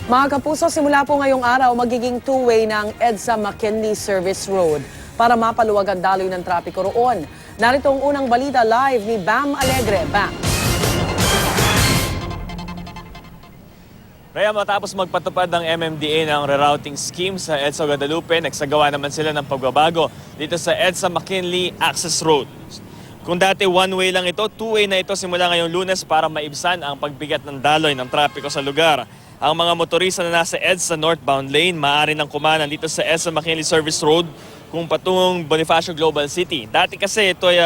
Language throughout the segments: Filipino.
Mga kapuso, simula po ngayong araw, magiging two-way ng EDSA McKinley Service Road para mapaluwag ang daloy ng trapiko roon. Narito ang unang balita live ni Bam Alegre. Bam! Rhea, matapos magpatupad ng MMDA ng rerouting scheme sa EDSA Guadalupe, nagsagawa naman sila ng pagbabago dito sa EDSA McKinley Access Road. Kung dati one-way lang ito, two-way na ito simula ngayong Lunes para maibsan ang pagbigat ng daloy ng trapiko sa lugar. Ang mga motorista na nasa EDSA northbound lane maaari nang kumanan dito sa EDSA McKinley Service Road kung patungong Bonifacio Global City. Dati kasi ito ay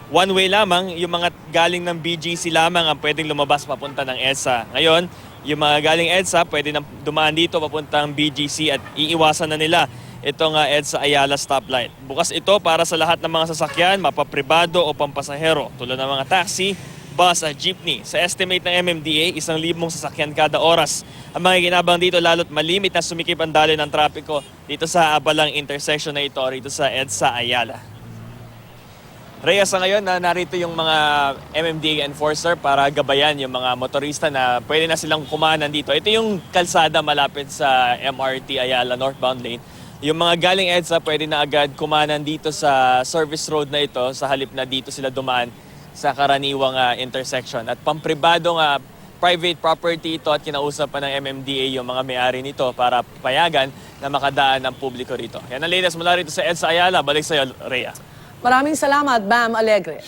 one-way lamang, yung mga galing ng BGC lamang ang pwedeng lumabas papunta ng EDSA. Ngayon, yung mga galing EDSA pwede nang dumaan dito papuntang BGC at iiwasan na nila itong EDSA Ayala stoplight. Bukas ito para sa lahat ng mga sasakyan, mapapribado o pampasahero, tulad ng mga taxi, bus at jeepney. Sa estimate ng MMDA, 1,000 sasakyan kada oras. Ang mga ginabang dito lalo't malimit na sumikip ang daloy ng trapiko dito sa abalang intersection na ito rito sa EDSA Ayala. Rhea, sa ngayon narito yung mga MMDA enforcer para gabayan yung mga motorista na pwede na silang kumanan dito. Ito yung kalsada malapit sa MRT Ayala northbound lane. Yung mga galing EDSA pwede na agad kumanan dito sa service road na ito sa halip na dito sila dumaan sa karaniwang intersection. At pampribadong private property ito at kinausap pa ng MMDA yung mga may-ari nito para payagan na makadaan ang publiko rito. Yan ang latest mula rito sa EDSA Ayala. Balik sa iyo, Rhea. Maraming salamat, Bam Alegre.